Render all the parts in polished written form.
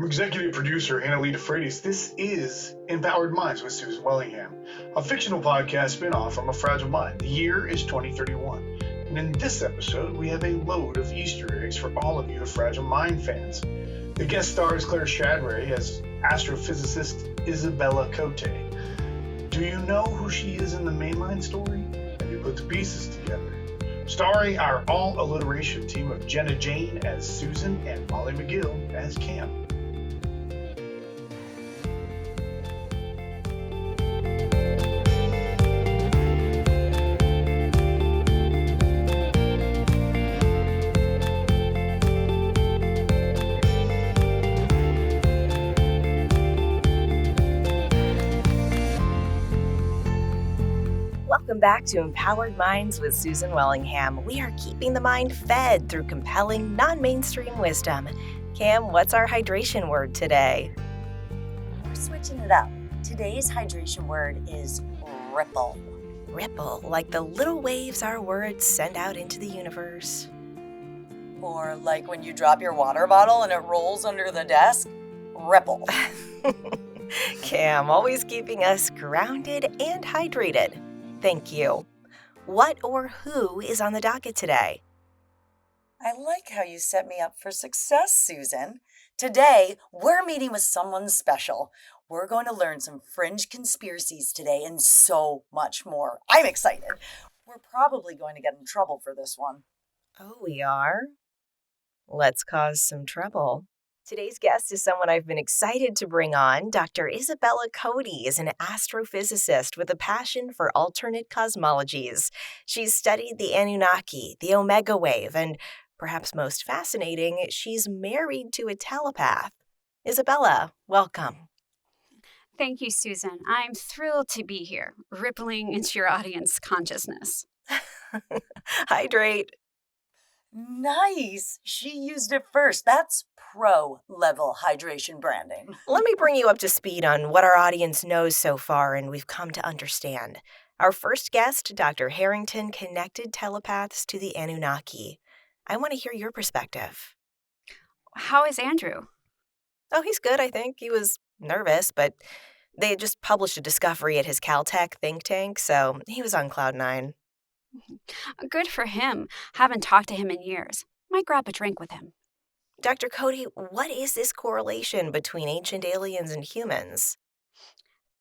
From executive producer Hannah Lee DeFrates, this is Empowered Minds with Susan Wellingham, a fictional podcast spin-off from A Fragile Mind. The year is 2031, and in this episode, we have a load of Easter eggs for all of you Fragile Mind fans. The guest star is Claire Shadrawy as astrophysicist Isabella Cote. Do you know who she is in the mainline story? Have you put the pieces together? Starring our all-alliteration team of Jenna Jane as Susan and Molly McGill as Cam. Welcome back to Empowered Minds with Susan Wellingham. We are keeping the mind fed through compelling, non-mainstream wisdom. Cam, what's our hydration word today? We're switching it up. Today's hydration word is ripple. Ripple, like the little waves our words send out into the universe. Or like when you drop your water bottle and it rolls under the desk, ripple. Cam, always keeping us grounded and hydrated. Thank you. What or who is on the docket today? I like how you set me up for success, Susan. Today, we're meeting with someone special. We're going to learn some fringe conspiracies today and so much more. I'm excited. We're probably going to get in trouble for this one. Oh, we are? Let's cause some trouble. Today's guest is someone I've been excited to bring on. Dr. Isabella Cote is an astrophysicist with a passion for alternate cosmologies. She's studied the Anunnaki, the Omega Wave, and perhaps most fascinating, she's married to a telepath. Isabella, welcome. Thank you, Susan. I'm thrilled to be here, rippling into your audience consciousness. Hydrate. Nice. She used it first. That's pro-level hydration branding. Let me bring you up to speed on what our audience knows so far and we've come to understand. Our first guest, Dr. Harrington, connected telepaths to the Anunnaki. I want to hear your perspective. How is Andrew? Oh, he's good, I think. He was nervous, but they had just published a discovery at his Caltech think tank, so he was on cloud nine. Good for him. Haven't talked to him in years. Might grab a drink with him. Dr. Cote, what is this correlation between ancient aliens and humans?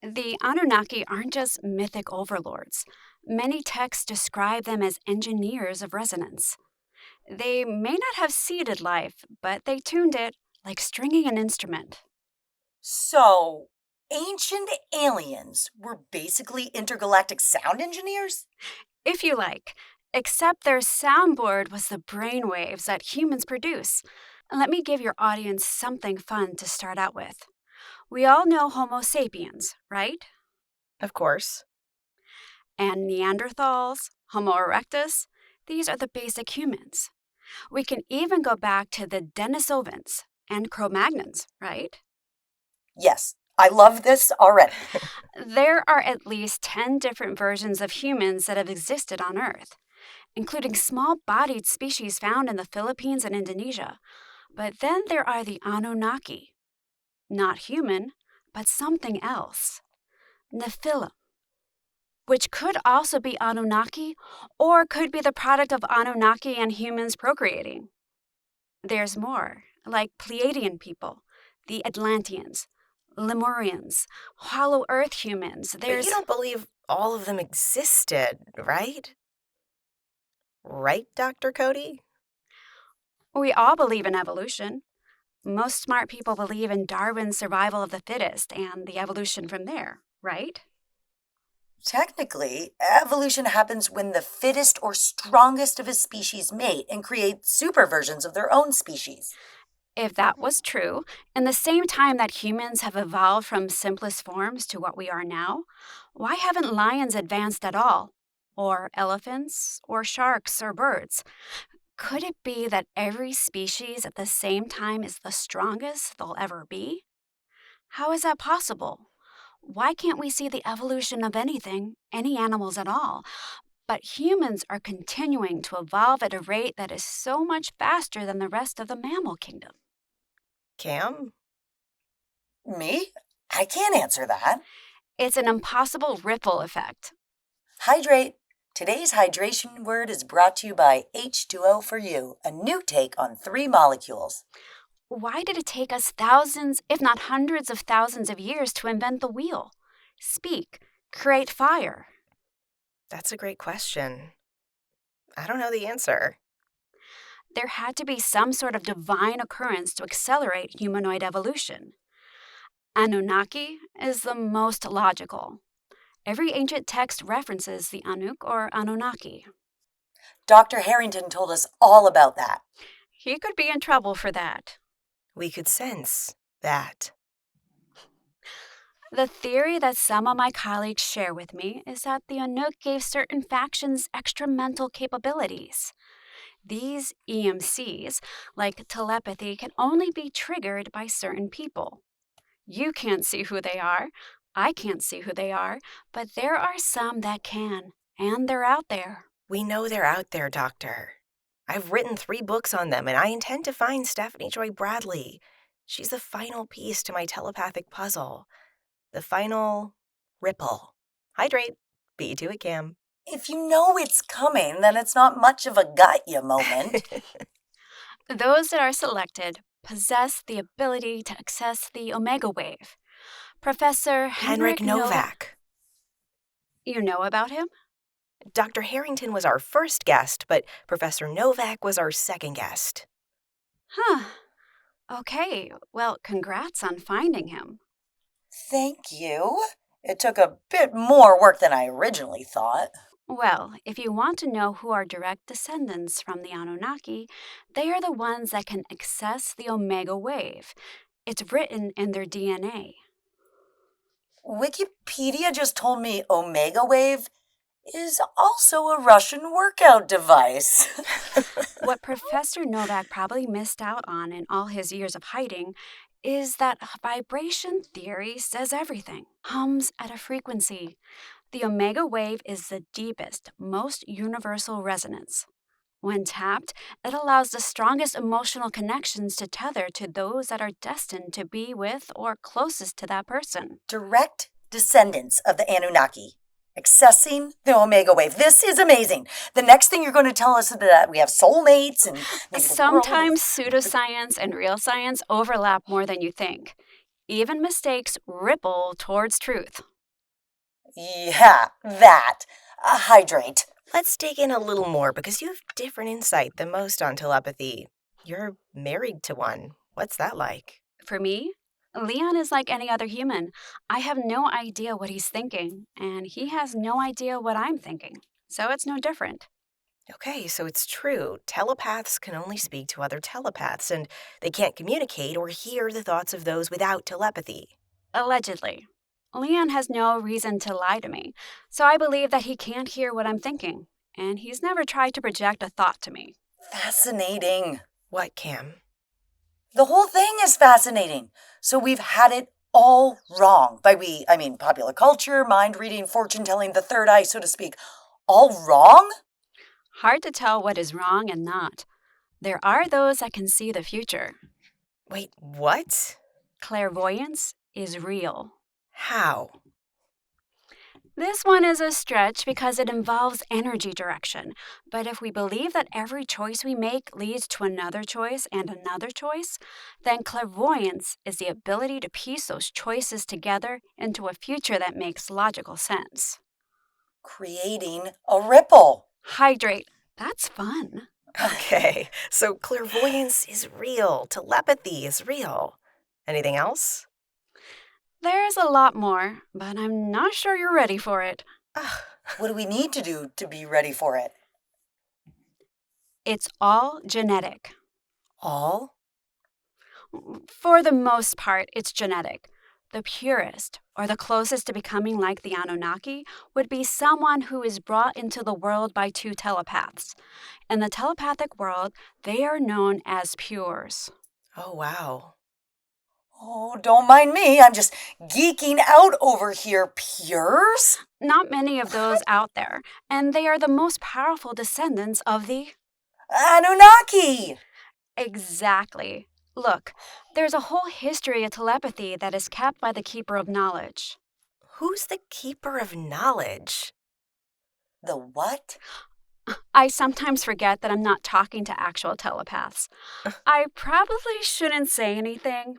The Anunnaki aren't just mythic overlords. Many texts describe them as engineers of resonance. They may not have seeded life, but they tuned it like stringing an instrument. So, ancient aliens were basically intergalactic sound engineers? If you like, except their soundboard was the brainwaves that humans produce. Let me give your audience something fun to start out with. We all know Homo sapiens, right? Of course. And Neanderthals, Homo erectus, these are the basic humans. We can even go back to the Denisovans and Cro-Magnons, right? Yes. I love this already. There are at least 10 different versions of humans that have existed on Earth, including small-bodied species found in the Philippines and Indonesia. But then there are the Anunnaki. Not human, but something else. Nephilim, which could also be Anunnaki or could be the product of Anunnaki and humans procreating. There's more, like Pleiadian people, the Atlanteans, Lemurians, Hollow Earth humans. But you don't believe all of them existed, right? Right, Dr. Cote? We all believe in evolution. Most smart people believe in Darwin's survival of the fittest and the evolution from there, right? Technically, evolution happens when the fittest or strongest of a species mate and create super versions of their own species. If that was true, in the same time that humans have evolved from simplest forms to what we are now, why haven't lions advanced at all? Or elephants? Or sharks? Or birds? Could it be that every species at the same time is the strongest they'll ever be? How is that possible? Why can't we see the evolution of anything, any animals at all? But humans are continuing to evolve at a rate that is so much faster than the rest of the mammal kingdom. Cam, Me? I can't answer that. It's an impossible ripple effect. Hydrate. Today's hydration word is brought to you by H2O for You, a new take on 3 molecules. Why did it take us thousands, if not hundreds of thousands of years to invent the wheel? Speak, create fire. That's a great question. I don't know the answer. There had to be some sort of divine occurrence to accelerate humanoid evolution. Anunnaki is the most logical. Every ancient text references the Anunnaki or Anunnaki. Dr. Harrington told us all about that. He could be in trouble for that. We could sense that. The theory that some of my colleagues share with me is that the Anunnaki gave certain factions extra mental capabilities. These EMCs, like telepathy, can only be triggered by certain people. You can't see who they are. I can't see who they are, but there are some that can, and they're out there. We know they're out there, Doctor. I've written 3 books on them, and I intend to find Stephanie Joy Bradley. She's the final piece to my telepathic puzzle. The final ripple. Hydrate. Beat you to it, Cam. If you know it's coming, then it's not much of a got ya moment. Those that are selected possess the ability to access the omega wave. Professor Henrik Novak. You know about him? Dr. Harrington was our first guest, but Professor Novak was our second guest. Huh. Okay, well, congrats on finding him. Thank you. It took a bit more work than I originally thought. Well, if you want to know who are direct descendants from the Anunnaki, they are the ones that can access the omega wave. It's written in their DNA. Wikipedia just told me omega wave is also a Russian workout device. What Professor Novak probably missed out on in all his years of hiding is that vibration theory says everything hums at a frequency. The omega wave is the deepest, most universal resonance. When tapped, it allows the strongest emotional connections to tether to those that are destined to be with or closest to that person. Direct descendants of the Anunnaki. Accessing the omega wave. This is amazing. The next thing you're going to tell us is that we have soulmates and maybe Sometimes pseudoscience and real science overlap more than you think. Even mistakes ripple towards truth. Yeah, that. Hydrate. Let's dig in a little more because you have different insight than most on telepathy. You're married to one. What's that like? For me, Leon is like any other human. I have no idea what he's thinking, and he has no idea what I'm thinking. So it's no different. Okay, so it's true. Telepaths can only speak to other telepaths, and they can't communicate or hear the thoughts of those without telepathy. Allegedly. Leon has no reason to lie to me, so I believe that he can't hear what I'm thinking, and he's never tried to project a thought to me. Fascinating. What, Cam? The whole thing is fascinating. So we've had it all wrong. By we, I mean popular culture, mind reading, fortune telling, the third eye, so to speak. All wrong? Hard to tell what is wrong and not. There are those that can see the future. Wait, what? Clairvoyance is real. How? This one is a stretch because it involves energy direction. But if we believe that every choice we make leads to another choice and another choice, then clairvoyance is the ability to piece those choices together into a future that makes logical sense. Creating a ripple. Hydrate. That's fun. Okay, so clairvoyance is real. Telepathy is real. Anything else? There's a lot more, but I'm not sure you're ready for it. What do we need to do to be ready for it? It's all genetic. All? For the most part, it's genetic. The purest, or the closest to becoming like the Anunnaki, would be someone who is brought into the world by 2 telepaths. In the telepathic world, they are known as pures. Oh, wow. Oh, don't mind me. I'm just geeking out over here. Pures? Not many of those out there, and they are the most powerful descendants of the Anunnaki! Exactly. Look, there's a whole history of telepathy that is kept by the Keeper of Knowledge. Who's the Keeper of Knowledge? The what? I sometimes forget that I'm not talking to actual telepaths. I probably shouldn't say anything.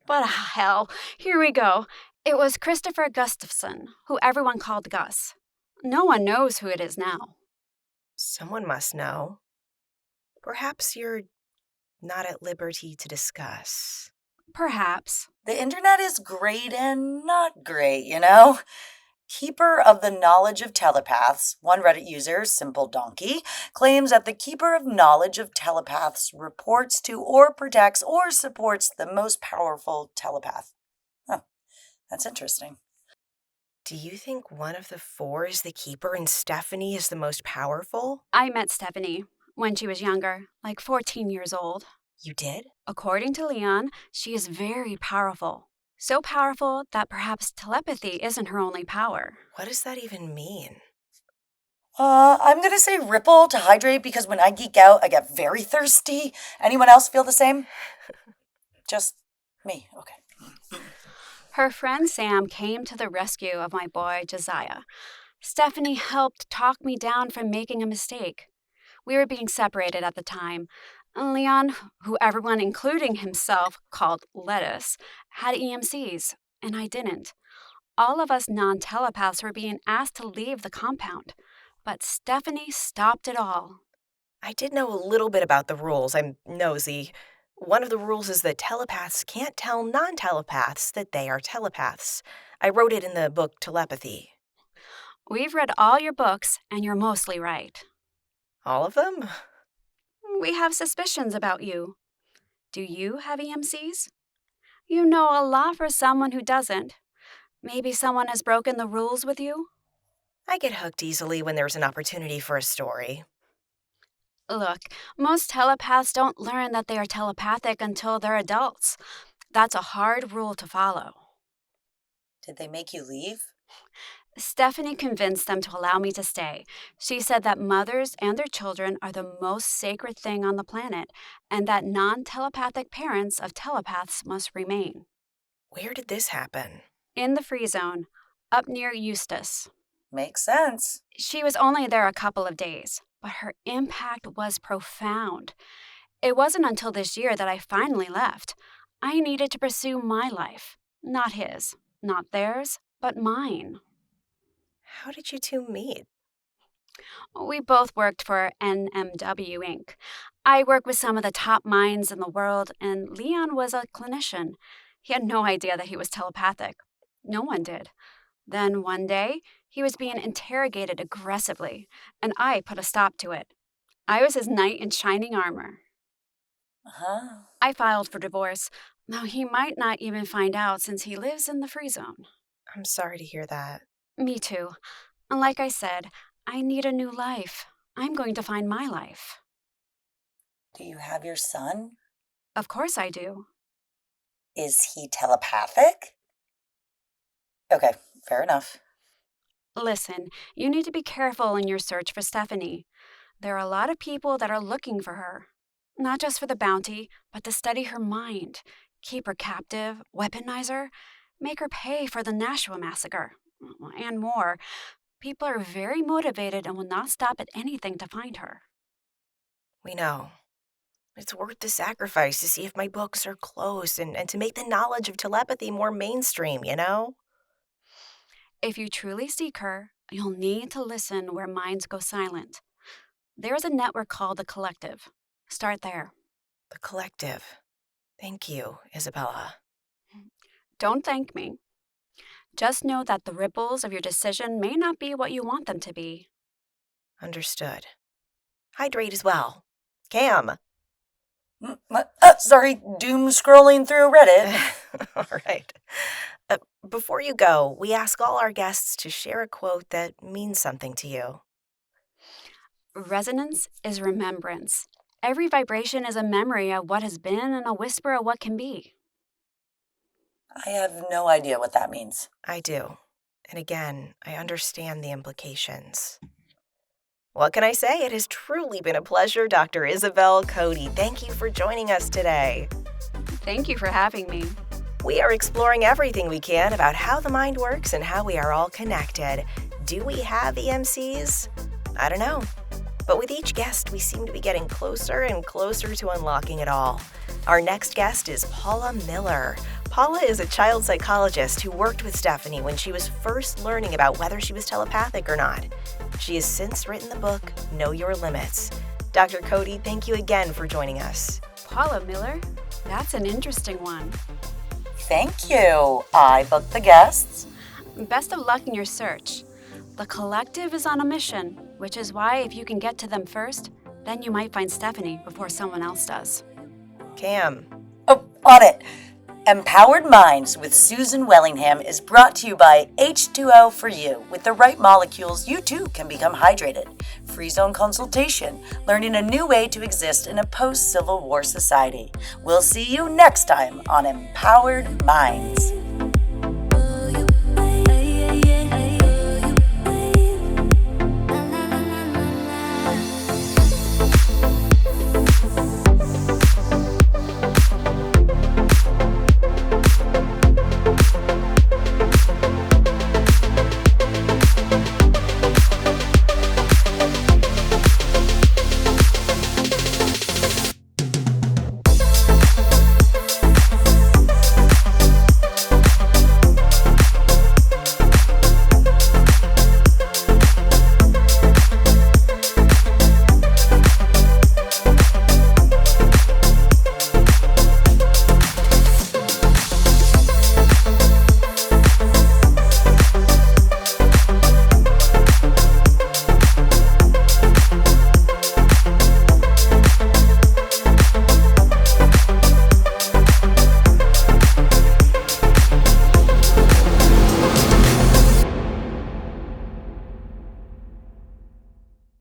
But hell, here we go. It was Christopher Gustafson, who everyone called Gus. No one knows who it is now. Someone must know. Perhaps you're not at liberty to discuss. Perhaps. The internet is great and not great, you know? Keeper of the Knowledge of Telepaths, one Reddit user, Simple Donkey, claims that the Keeper of Knowledge of Telepaths reports to or protects or supports the most powerful telepath. Huh, that's interesting. Do you think one of the four is the Keeper and Stephanie is the most powerful? I met Stephanie when she was younger, like 14 years old. You did? According to Leon, she is very powerful. So powerful that perhaps telepathy isn't her only power. What does that even mean? I'm gonna say ripple to hydrate because when I geek out, I get very thirsty. Anyone else feel the same? Just me, okay. Her friend Sam came to the rescue of my boy Josiah. Stephanie helped talk me down from making a mistake. We were being separated at the time. Leon, who everyone, including himself, called Lettuce, had EMCs, and I didn't. All of us non-telepaths were being asked to leave the compound, but Stephanie stopped it all. I did know a little bit about the rules. I'm nosy. One of the rules is that telepaths can't tell non-telepaths that they are telepaths. I wrote it in the book Telepathy. We've read all your books, and you're mostly right. All of them? We have suspicions about you. Do you have EMCs? You know a lot for someone who doesn't. Maybe someone has broken the rules with you? I get hooked easily when there's an opportunity for a story. Look, most telepaths don't learn that they are telepathic until they're adults. That's a hard rule to follow. Did they make you leave? Stephanie convinced them to allow me to stay. She said that mothers and their children are the most sacred thing on the planet, and that non-telepathic parents of telepaths must remain. Where did this happen? In the free zone, up near Eustis. Makes sense. She was only there a couple of days, but her impact was profound. It wasn't until this year that I finally left. I needed to pursue my life, not his, not theirs, but mine. How did you two meet? We both worked for NMW Inc. I worked with some of the top minds in the world, and Leon was a clinician. He had no idea that he was telepathic. No one did. Then one day, he was being interrogated aggressively, and I put a stop to it. I was his knight in shining armor. I filed for divorce, though he might not even find out since he lives in the free zone. I'm sorry to hear that. Me too. Like I said, I need a new life. I'm going to find my life. Do you have your son? Of course I do. Is he telepathic? Okay, fair enough. Listen, you need to be careful in your search for Stephanie. There are a lot of people that are looking for her. Not just for the bounty, but to study her mind, keep her captive, weaponize her, make her pay for the Nashua Massacre, and more. People are very motivated and will not stop at anything to find her. We know. It's worth the sacrifice to see if my books are closed and to make the knowledge of telepathy more mainstream, you know? If you truly seek her, you'll need to listen where minds go silent. There's a network called The Collective. Start there. The Collective. Thank you, Isabella. Don't thank me. Just know that the ripples of your decision may not be what you want them to be. Understood. Hydrate as well. Cam. Sorry, doom scrolling through Reddit. All right. Before you go, we ask all our guests to share a quote that means something to you. Resonance is remembrance. Every vibration is a memory of what has been and a whisper of what can be. I have no idea what that means. I do. And again, I understand the implications. What can I say? It has truly been a pleasure, Dr. Isabella Cote. Thank you for joining us today. Thank you for having me. We are exploring everything we can about how the mind works and how we are all connected. Do we have EMCs? I don't know. But with each guest, we seem to be getting closer and closer to unlocking it all. Our next guest is Paula Miller. Paula is a child psychologist who worked with Stephanie when she was first learning about whether she was telepathic or not. She has since written the book, Know Your Limits. Dr. Cote, thank you again for joining us. Paula Miller? That's an interesting one. Thank you. I booked the guests. Best of luck in your search. The collective is on a mission, which is why if you can get to them first, then you might find Stephanie before someone else does. Cam. Oh, on it. Empowered Minds with Susan Wellingham is brought to you by H2O for You. With the right molecules, you too can become hydrated. Free zone consultation, learning a new way to exist in a post-Civil War society. We'll see you next time on Empowered Minds.